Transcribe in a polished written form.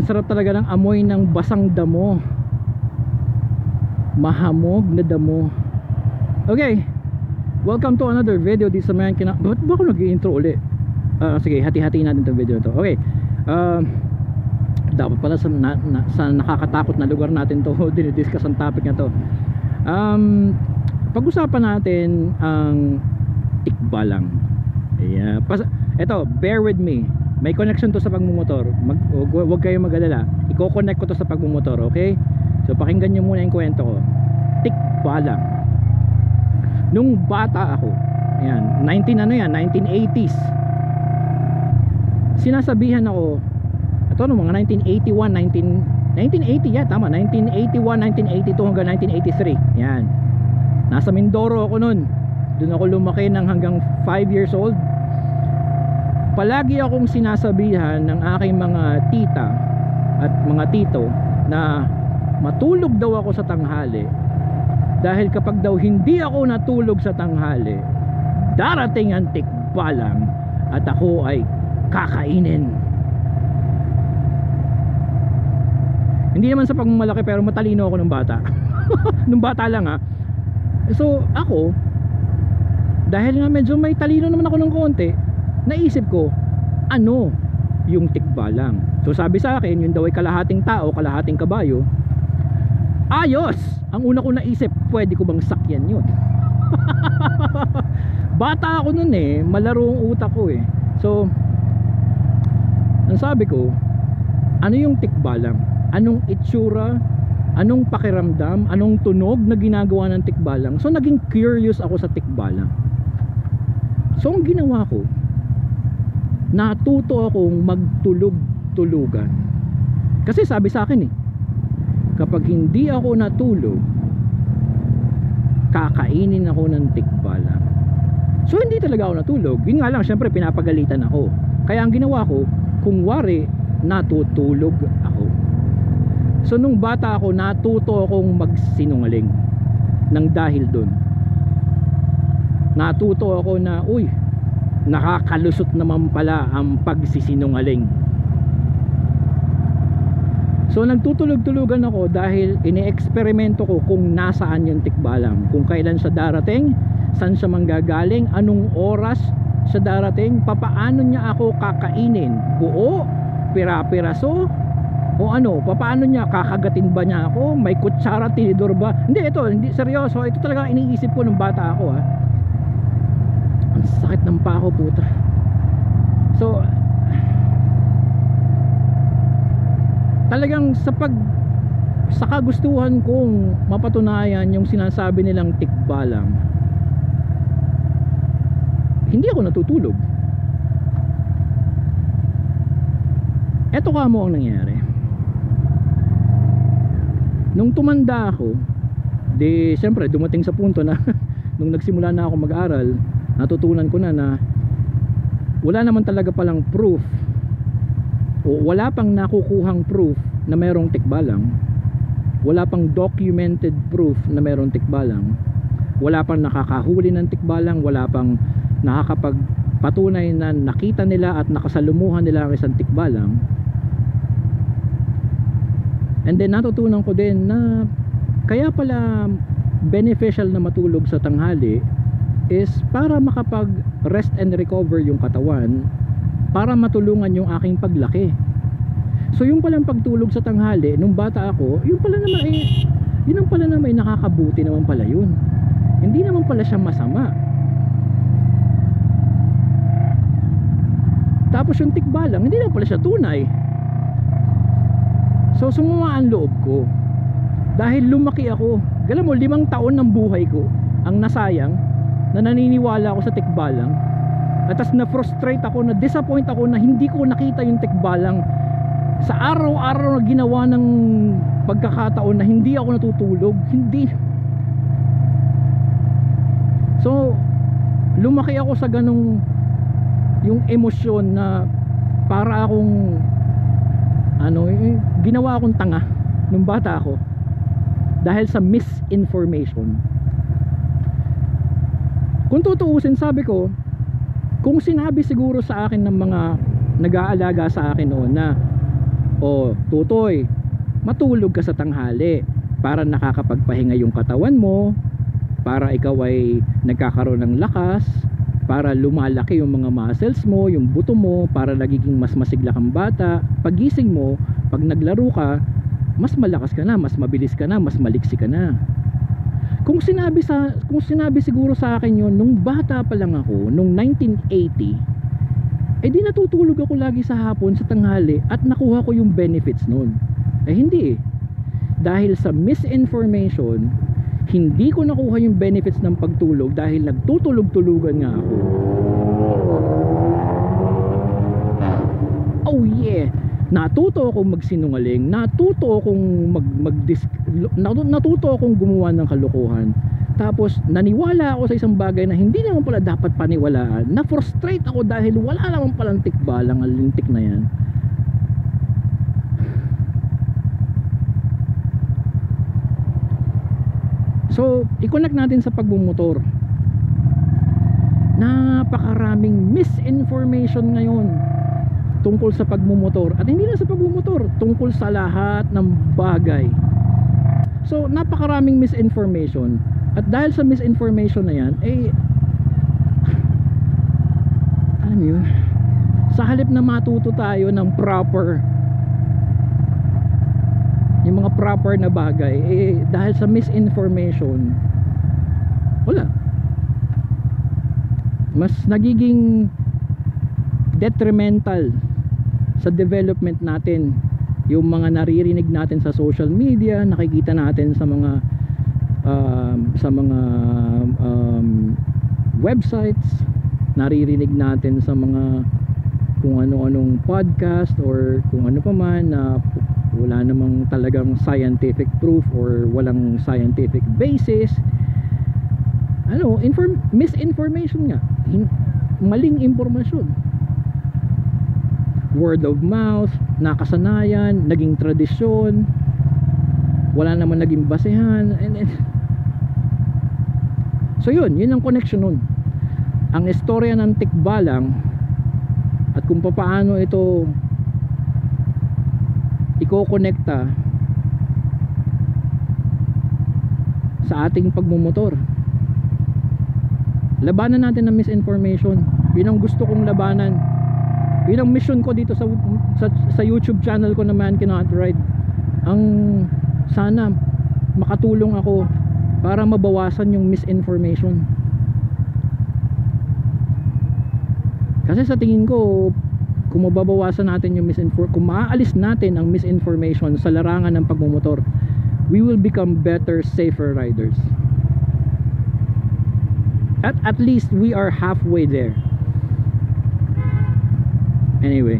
Sarap talaga ng amoy ng basang damo. Mahamog na damo. Okay, welcome to another video. Di sa mga ba't ba ako nag-i-intro ulit? Sige, hati-hati natin itong video to. Okay, dapat pala sa nakakatakot na lugar natin to dinidiscuss ang topic na to. Pag-usapan natin ang tikbalang. Yeah. Eto, bear with me. May connection to sa pagmumotor. Huwag kayong mag-alala. Iko-connect ko to sa pagmumotor, okay? So pakinggan nyo muna yung kwento ko. Tikbalang. Nung bata ako, ayan, 1980s. Sinasabihan ako, ito no, mga 1980 yeah, tama, 1981, 1982 hanggang 1983. Yan. Nasa Mindoro ako nun. Doon ako lumaki ng hanggang 5 years old. Palagi akong sinasabihan ng aking mga tita at mga tito na matulog daw ako sa tanghali, dahil kapag daw hindi ako natulog sa tanghali, darating ang tikbalang at ako ay kakainin. Hindi naman sa pagmamalaki, pero matalino ako nung bata. Nung bata lang ha. So ako, dahil nga medyo may talino naman ako ng konti, naisip ko, ano yung tikbalang? So sabi sa akin, yun daw ay kalahating tao, kalahating kabayo. Ayos! Ang una ko naisip, pwede ko bang sakyan yun? Bata ako nun eh, malaro ang utak ko eh. So ang sabi ko, ano yung tikbalang? Anong itsura? Anong pakiramdam? Anong tunog na ginagawa ng tikbalang? So naging curious ako sa tikbalang. So ang ginawa ko, natuto akong magtulog-tulugan. Kasi sabi sa akin eh, kapag hindi ako natulog, kakainin ako ng tikbalang. So hindi talaga ako natulog. Yun nga lang, syempre pinapagalitan ako. Kaya ang ginawa ko, kung wari, natutulog ako. So nung bata ako, natuto akong magsinungaling nang dahil dun. Natuto ako na, uy, nakakalusot naman pala ang pagsisinungaling. So nagtutulog-tulugan ako dahil ine-eksperimento ko kung nasaan yung tikbalang, kung kailan siya darating, saan siya manggagaling, anong oras siya darating, papaano niya ako kakainin, buo, pira-piraso, o ano, papaano niya, kakagatin ba niya ako, may kutsara, tinidor ba? Hindi, ito, hindi seryoso, ito talaga iniisip ko nung bata ako ha. Ang sakit ng pako, puta. So talagang sa kagustuhan kong mapatunayan yung sinasabi nilang tikbalang, hindi ako natutulog. Eto kamo ang nangyari. Nung tumanda ako, di siyempre dumating sa punto na nung nagsimula na ako mag-aral, natutunan ko na wala naman talaga palang proof, o wala pang nakukuhang proof na mayroong tikbalang. Wala pang documented proof na mayroong tikbalang. Wala pang nakakahuli ng tikbalang. Wala pang nakakapagpatunay na nakita nila at nakasalumuhan nila ang isang tikbalang. And then natutunan ko din na kaya pala beneficial na matulog sa tanghali is para makapag rest and recover yung katawan, para matulungan yung aking paglaki. So yung palang pagtulog sa tanghali nung bata ako, yun pala naman eh, yun ang pala naman, nakakabuti naman pala yun. Hindi naman pala siya masama. Tapos yung tikbalang, hindi naman pala siya tunay. So sumama ang loob ko, dahil lumaki ako. Alam mo, 5 taon ng buhay ko ang nasayang na naniniwala ako sa tikbalang. At tas na-frustrate ako, na-disappoint ako na hindi ko nakita yung tikbalang sa araw-araw na ginawa ng pagkakataon na hindi ako natutulog. Hindi. So lumaki ako sa ganong yung emosyon na para akong ginawa akong tanga nung bata ako dahil sa misinformation. Kung tutuusin, sabi ko, kung sinabi siguro sa akin ng mga nag-aalaga sa akin noon na O tutoy, matulog ka sa tanghali para nakakapagpahinga yung katawan mo, para ikaw ay nagkakaroon ng lakas, para lumalaki yung mga muscles mo, yung buto mo, para nagiging mas masigla kang bata. Pagising mo, pag naglaro ka, mas malakas ka na, mas mabilis ka na, mas maliksi ka na. Kung sinabi siguro sa akin yun nung bata pa lang ako, nung 1980, eh di natutulog ako lagi sa hapon, sa tanghali, at nakuha ko yung benefits nun. Eh hindi eh. Dahil sa misinformation, hindi ko nakuha yung benefits ng pagtulog dahil nagtutulog-tulugan nga ako. Oh yeah! Natuto akong magsinungaling, natuto akong natuto akong gumawa ng kalokohan. Tapos naniwala ako sa isang bagay na hindi naman pala dapat paniwalaan. Na-frustrate ako dahil wala naman palang tikbalang ang lintik na yan. So, i-connect natin sa pagmumotor. Napakaraming misinformation ngayon tungkol sa pagmumotor, at hindi na sa pagmumotor, tungkol sa lahat ng bagay. So napakaraming misinformation, at dahil sa misinformation na yan, eh alam mo yun, sa halip na matuto tayo ng yung mga proper na bagay, eh dahil sa misinformation, wala, mas nagiging detrimental sa development natin yung mga naririnig natin sa social media, nakikita natin sa mga websites, naririnig natin sa mga kung ano-anong podcast or kung ano pa man na wala namang talagang scientific proof or walang scientific basis. Misinformation nga, maling impormasyon, word of mouth, nakasanayan, naging tradisyon, wala naman naging basehan, so yun ang connection nun. Ang istorya ng tikbalang at kung paano ito iko-connecta sa ating pagmumotor. Labanan natin ang misinformation. Yun ang gusto kong labanan. Yun ang mission ko dito sa YouTube channel ko na Man Cannot Ride. Ang sana makatulong ako para mabawasan yung misinformation. Kasi sa tingin ko, kung mababawasan natin yung kung maaalis natin ang misinformation sa larangan ng pagmumotor, we will become better, safer riders. At least we are halfway there. Anyway,